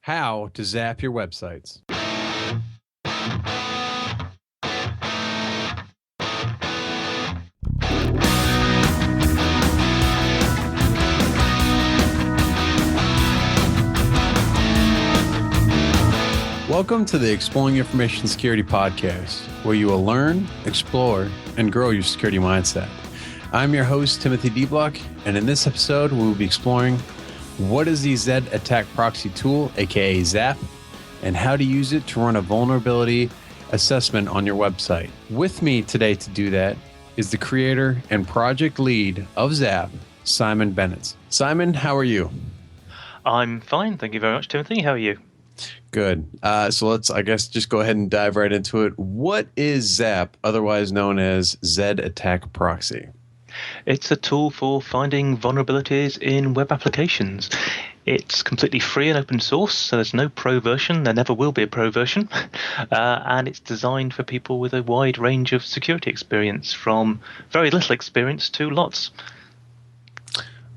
How to zap your websites. Welcome to the Exploring Information Security Podcast, where you will learn, explore, and grow your security mindset. I'm your host, Timothy D. Block, and in this episode, we will be exploring what is the Zed Attack Proxy tool, aka ZAP, and how to use it to run a vulnerability assessment on your website. With me today to do that is the creator and project lead of ZAP, Simon Bennetts. Simon, how are you? I'm fine, thank you very much, Timothy. How are you? Good. So let's, I guess, just go ahead and dive right into it. What is ZAP, otherwise known as Zed Attack Proxy? It's a tool for finding vulnerabilities in web applications. It's completely free and open source, so there's no pro version. There never will be a pro version. And it's designed for people with a wide range of security experience, from very little experience to lots.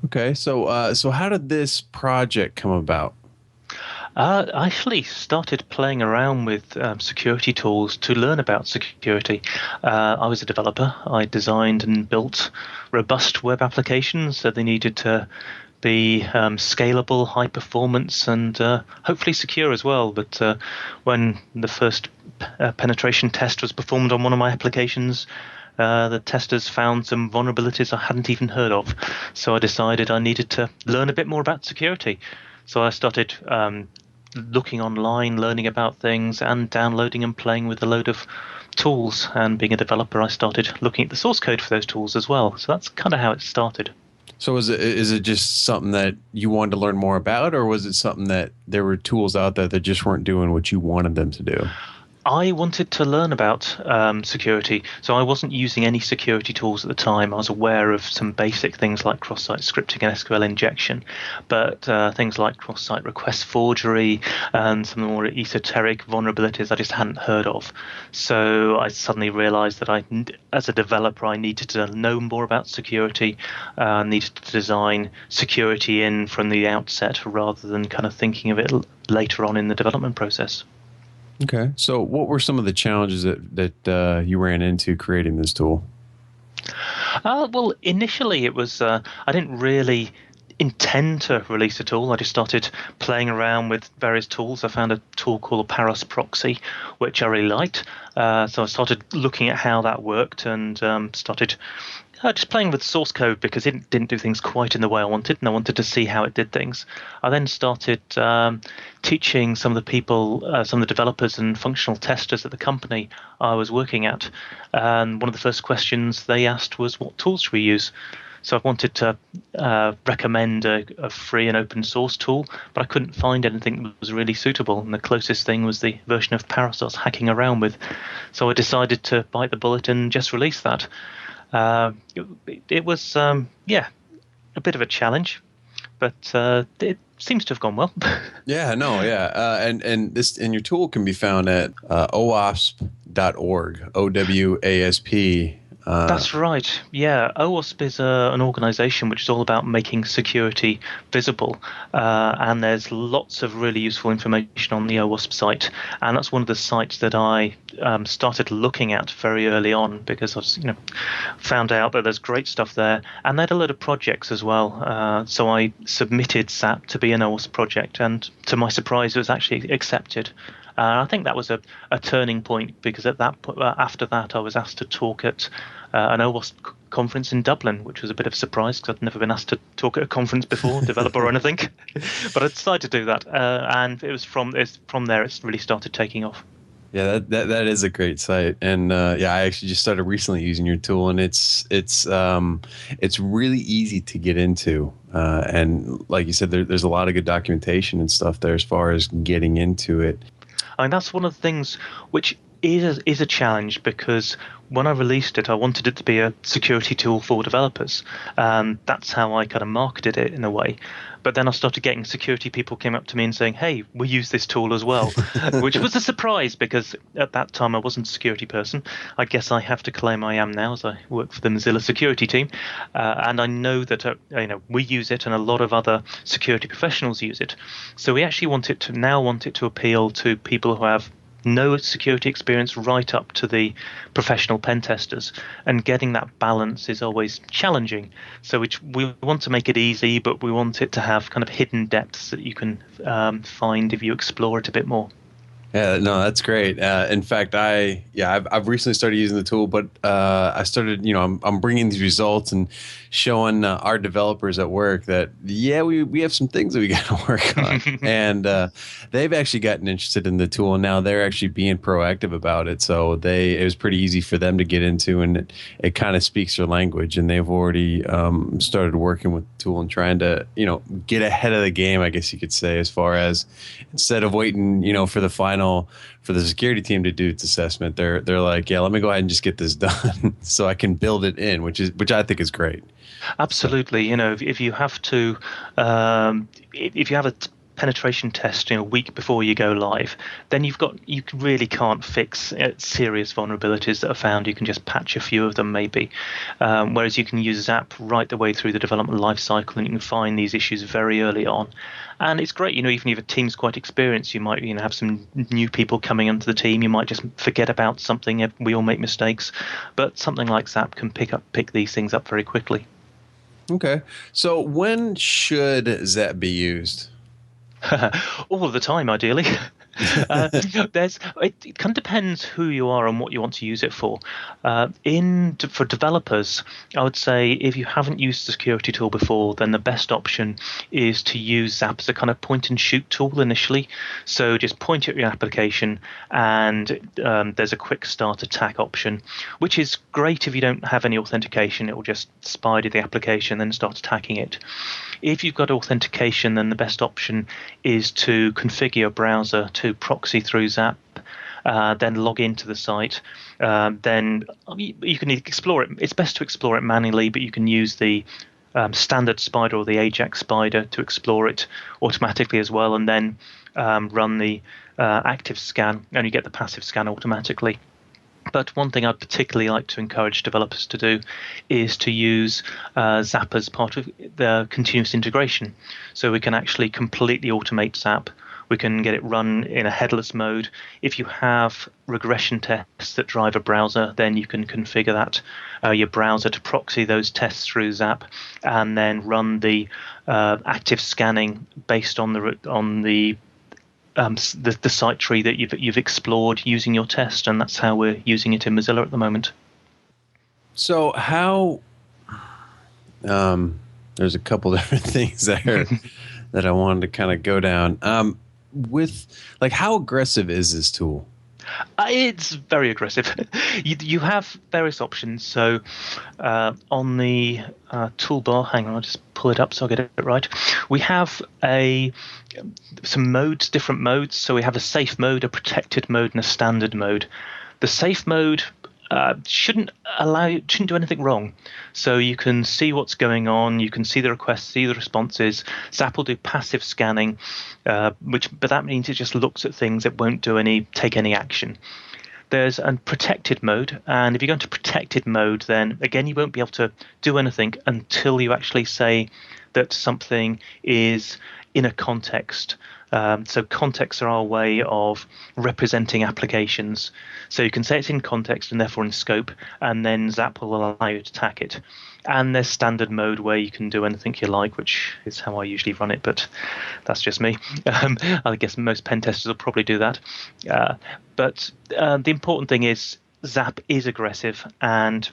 Okay, so how did this project come about? I actually started playing around with security tools to learn about security. I was a developer. I designed and built robust web applications, so they needed to be scalable, high performance, and hopefully secure as well. But when the first penetration test was performed on one of my applications, the testers found some vulnerabilities I hadn't even heard of. So I decided I needed to learn a bit more about security. So I started looking online, learning about things, and downloading and playing with a load of tools. And being a developer, I started looking at the source code for those tools as well. So that's kind of how it started. So is it just something that you wanted to learn more about, or was it something that there were tools out there that just weren't doing what you wanted them to do? I wanted to learn about security, so I wasn't using any security tools at the time. I was aware of some basic things like cross-site scripting and SQL injection, but things like cross-site request forgery and some more esoteric vulnerabilities I just hadn't heard of. So I suddenly realized that as a developer, I needed to know more about security, needed to design security in from the outset rather than kind of thinking of it later on in the development process. Okay. So what were some of the challenges that you ran into creating this tool? Well, initially it was, I didn't really intend to release a tool. I just started playing around with various tools. I found a tool called Paros Proxy, which I really liked. So I started looking at how that worked and started just playing with source code because it didn't do things quite in the way I wanted, and I wanted to see how it did things. I then started teaching some of the people, some of the developers and functional testers at the company I was working at. And one of the first questions they asked was, what tools should we use? So I wanted to recommend a free and open source tool, but I couldn't find anything that was really suitable. And the closest thing was the version of Paros I was hacking around with. So I decided to bite the bullet and just release that. It was, a bit of a challenge, but it seems to have gone well. And your tool can be found at owasp.org, OWASP. That's right. Yeah, OWASP is an organization which is all about making security visible, and there's lots of really useful information on the OWASP site, and that's one of the sites that I started looking at very early on because I was, found out that there's great stuff there, and they had a load of projects as well. So I submitted ZAP to be an OWASP project, and to my surprise, it was actually accepted. I think that was a turning point because at that after that I was asked to talk at an OWASP conference in Dublin, which was a bit of a surprise because I'd never been asked to talk at a conference before, developer or anything. But I decided to do that, and it was from there it's really started taking off. Yeah, that is a great site, and I actually just started recently using your tool, and it's really easy to get into, and like you said, there's a lot of good documentation and stuff there as far as getting into it. I mean, that's one of the things which is a challenge because when I released it, I wanted it to be a security tool for developers. That's how I kind of marketed it in a way. But then I started getting security people came up to me and saying, "Hey, we use this tool as well," which was a surprise because at that time I wasn't a security person. I guess I have to claim I am now, as I work for the Mozilla security team, and I know that we use it, and a lot of other security professionals use it. So we actually want it to appeal to people who have no security experience right up to the professional pen testers, and getting that balance is always challenging. So we want to make it easy, but we want it to have kind of hidden depths that you can find if you explore it a bit more. Yeah, no, that's great. In fact, I've recently started using the tool, but I started, I'm bringing these results and showing our developers at work that, we have some things that we got to work on. And they've actually gotten interested in the tool, and now they're actually being proactive about it. So it was pretty easy for them to get into, and it kind of speaks their language. And they've already started working with the tool and trying to, get ahead of the game, I guess you could say, as far as instead of waiting, for the security team to do its assessment, they're like, let me go ahead and just get this done so I can build it in, which I think is great. Absolutely. If you have to, if you have a penetration test a week before you go live, then you really can't fix serious vulnerabilities that are found. You can just patch a few of them maybe, whereas you can use ZAP right the way through the development life cycle, and you can find these issues very early on. And it's great, even if a team's quite experienced, you might have some new people coming into the team. You might just forget about something. We all make mistakes, but something like ZAP can pick these things up very quickly. Okay, so when should ZAP be used? All of the time, ideally. It kind of depends who you are and what you want to use it for. For developers, I would say if you haven't used the security tool before, then the best option is to use ZAP as a kind of point and shoot tool initially. So just point at your application, and there's a quick start attack option, which is great if you don't have any authentication. It will just spider the application and then start attacking it. If you've got authentication, then the best option is to configure your browser to proxy through ZAP, then log into the site. Then you can explore it. It's best to explore it manually, but you can use the standard spider or the Ajax spider to explore it automatically as well, and then run the active scan, and you get the passive scan automatically. But one thing I'd particularly like to encourage developers to do is to use ZAP as part of the continuous integration. So we can actually completely automate ZAP. We can get it run in a headless mode. If you have regression tests that drive a browser, then you can configure that your browser to proxy those tests through ZAP, and then run the active scanning based on the site tree that you've explored using your test, and that's how we're using it in Mozilla at the moment. So how there's a couple different things there that I wanted to kind of go down. With how aggressive is this tool? It's very aggressive. You have various options. So on the toolbar, hang on, I'll just pull it up so I get it right. We have some modes, different modes. So we have a safe mode, a protected mode, and a standard mode. The safe mode shouldn't do anything wrong. So you can see what's going on, you can see the requests, see the responses. ZAP will do passive scanning, but that means it just looks at things. It won't take any action. There's a protected mode, and if you go into protected mode, then again you won't be able to do anything until you actually say that something is in a context. So contexts are our way of representing applications. So you can say it's in context and therefore in scope, and then ZAP will allow you to attack it. And there's standard mode where you can do anything you like, which is how I usually run it, but that's just me. I guess most pen testers will probably do that. But the important thing is ZAP is aggressive, and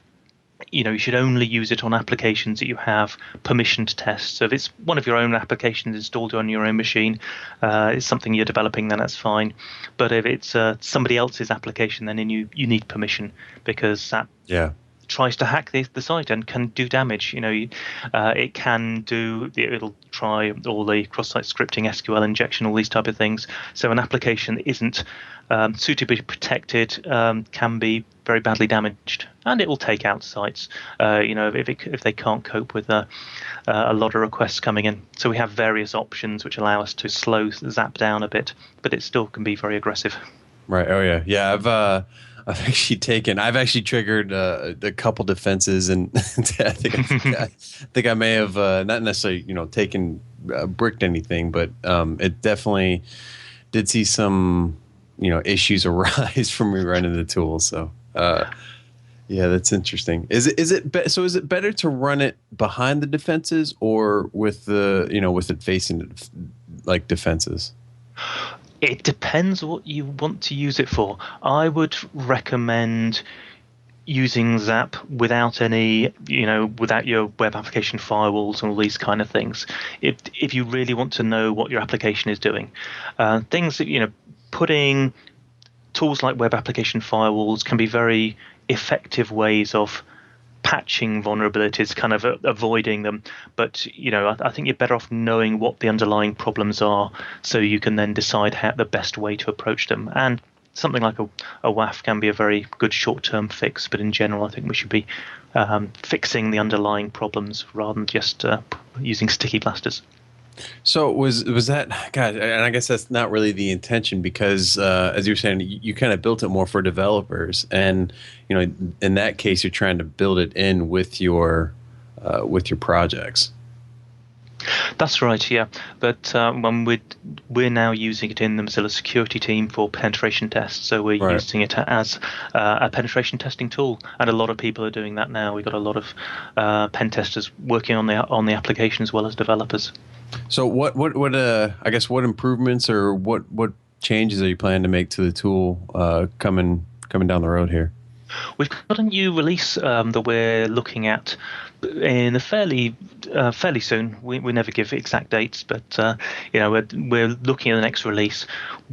you should only use it on applications that you have permission to test. So if it's one of your own applications installed on your own machine, it's something you're developing, then that's fine. But if it's somebody else's application, then you need permission, because that tries to hack the site and can do damage. It can do. It'll try all the cross-site scripting, SQL injection, all these type of things. So an application that isn't suitably protected can be very badly damaged, and it will take out sites. If they can't cope with a lot of requests coming in. So we have various options which allow us to slow ZAP down a bit, but it still can be very aggressive. Right. Oh yeah. Yeah. I've actually triggered a couple defenses, and I think I may have not necessarily taken bricked anything, but it definitely did see some issues arise from me running the tool. So yeah, that's interesting. Is it better to run it behind the defenses or with with it facing like defenses? It depends what you want to use it for. I would recommend using ZAP without without your web application firewalls and all these kind of things. If you really want to know what your application is doing, things that putting tools like web application firewalls can be very effective ways of patching vulnerabilities, kind of avoiding them. But I think you're better off knowing what the underlying problems are, so you can then decide the best way to approach them. And something like a WAF can be a very good short-term fix, but in general, I think we should be fixing the underlying problems rather than just using sticky plasters. So was that, God, and I guess that's not really the intention, because as you were saying, you kind of built it more for developers, and in that case you're trying to build it in with your projects. That's right, yeah. But when we're now using it in the Mozilla security team for penetration tests, so we're using it as a penetration testing tool, and a lot of people are doing that now. We've got a lot of pen testers working on the application as well as developers. So what improvements or what changes are you planning to make to the tool coming down the road here? We've got a new release that we're looking at in a fairly soon. We never give exact dates, but we're looking at the next release.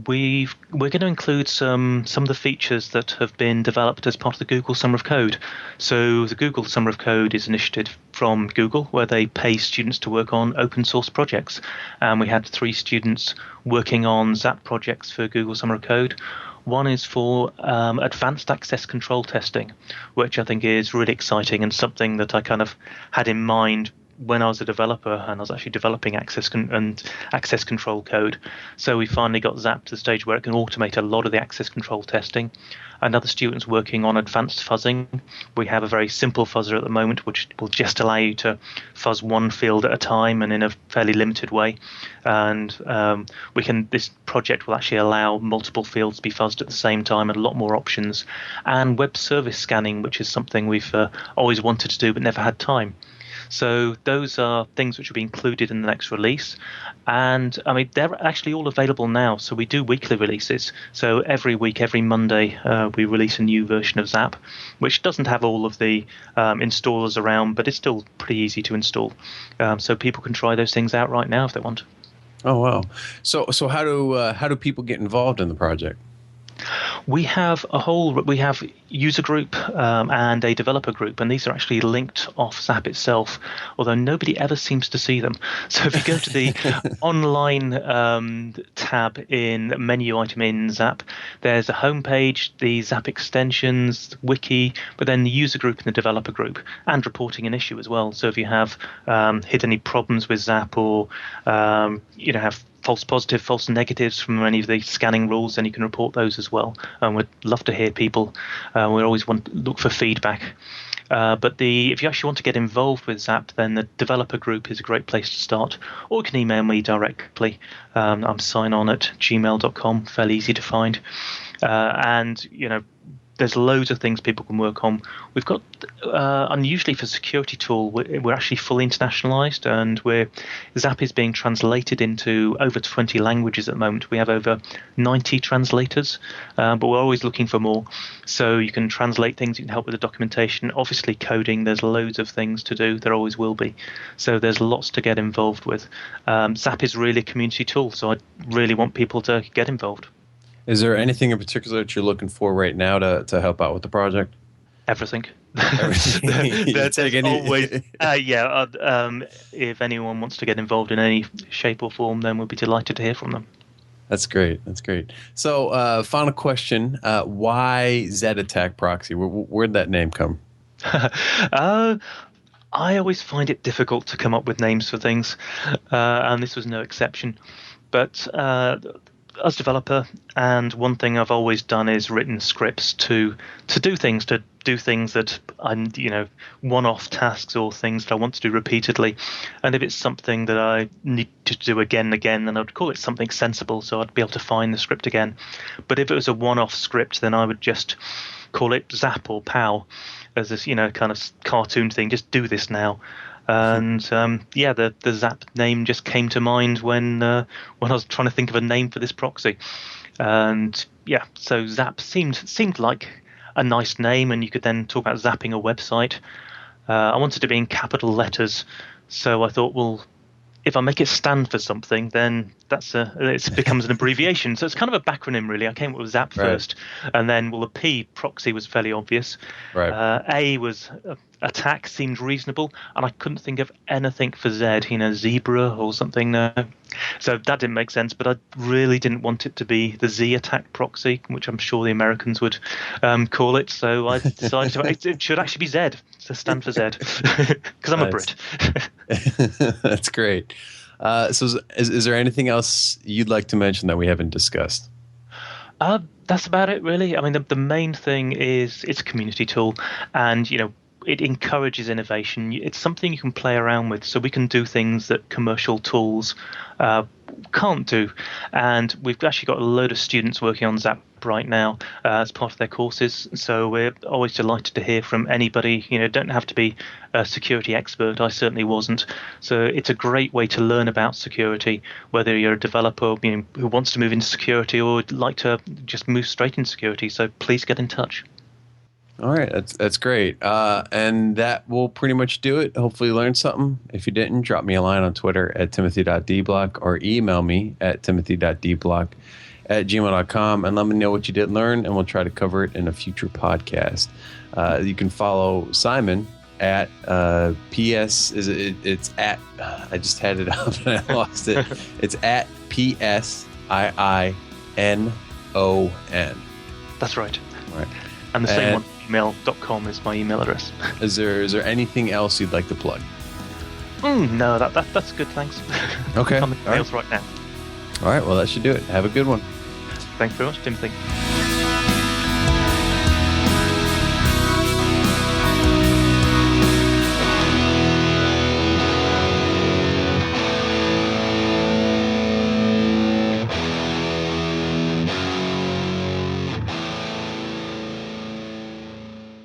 We're going to include some of the features that have been developed as part of the Google Summer of Code. So the Google Summer of Code is an initiative from Google where they pay students to work on open source projects, and we had 3 students working on ZAP projects for Google Summer of Code. One is for advanced access control testing, which I think is really exciting and something that I kind of had in mind when I was a developer and I was actually developing access control code. So we finally got ZAP to the stage where it can automate a lot of the access control testing. Another student's working on advanced fuzzing. We have a very simple fuzzer at the moment, which will just allow you to fuzz one field at a time and in a fairly limited way. And this project will actually allow multiple fields to be fuzzed at the same time and a lot more options. And web service scanning, which is something we've always wanted to do but never had time. So those are things which will be included in the next release. And I mean, they're actually all available now. So we do weekly releases. So every week, every Monday, we release a new version of ZAP, which doesn't have all of the installers around, but it's still pretty easy to install. So people can try those things out right now if they want. Oh, wow. So how do people get involved in the project? We have user group and a developer group, and these are actually linked off ZAP itself, although nobody ever seems to see them. So if you go to the online tab in menu item in ZAP, there's a homepage, the ZAP extensions, wiki, but then the user group and the developer group, and reporting an issue as well. So if you have hit any problems with ZAP or have false positive, false negatives from any of the scanning rules, then you can report those as well. And we'd love to hear people. We always want to look for feedback. But if you actually want to get involved with ZAP, then the developer group is a great place to start. Or you can email me directly. I'm signon@gmail.com, fairly easy to find. And there's loads of things people can work on. We've got, unusually for security tool, we're actually fully internationalized, and ZAP is being translated into over 20 languages at the moment. We have over 90 translators, but we're always looking for more. So you can translate things, you can help with the documentation. Obviously coding, there's loads of things to do. There always will be. So there's lots to get involved with. ZAP is really a community tool, so I really want people to get involved. Is there anything in particular that you're looking for right now to help out with the project? Everything. Everything. There's always, if anyone wants to get involved in any shape or form, then we'll be delighted to hear from them. That's great. So, final question: why Zed Attack Proxy? Where'd that name come? I always find it difficult to come up with names for things, and this was no exception. But as a developer, and one thing I've always done is written scripts to do things that I'm, one-off tasks or things that I want to do repeatedly. And if it's something that I need to do again and again, then I'd call it something sensible, so I'd be able to find the script again. But if it was a one-off script, then I would just call it ZAP or POW as this, kind of cartoon thing. Just do this now. And the ZAP name just came to mind when I was trying to think of a name for this proxy. And so ZAP seemed like a nice name, and you could then talk about zapping a website. I wanted it to be in capital letters, so I thought, well, if I make it stand for something, then it becomes an abbreviation. So it's kind of a backronym, really. I came up with ZAP first, and then, the P, proxy, was fairly obvious. Right. A was attack, seemed reasonable, and I couldn't think of anything for Z, zebra or something. No. So that didn't make sense, but I really didn't want it to be the Z Attack Proxy, which I'm sure the Americans would call it. So I decided it should actually be Z, to stand for Z, because I'm a Brit. That's great. So is there anything else you'd like to mention that we haven't discussed? That's about it, really. I mean, the main thing is it's a community tool, and it encourages innovation. It's something you can play around with, so we can do things that commercial tools can't do. And we've actually got a load of students working on ZAP right now as part of their courses. So we're always delighted to hear from anybody. Don't have to be a security expert. I certainly wasn't. So it's a great way to learn about security, whether you're a developer who wants to move into security or would like to just move straight into security. So please get in touch. All right, that's great. And that will pretty much do it. Hopefully you learned something. If you didn't, drop me a line on Twitter at timothy.dblock or email me at timothy.dblock@gmail.com and let me know what you did learn, and we'll try to cover it in a future podcast. You can follow Simon at it's at, I just had it up and I lost it. It's at PSIINON. That's right. All right. And the same one, email.com is my email address. Is there anything else you'd like to plug? No, that's good, thanks. Okay. I'm in emails right now. All right, well, that should do it. Have a good one. Thanks very much, Timothy.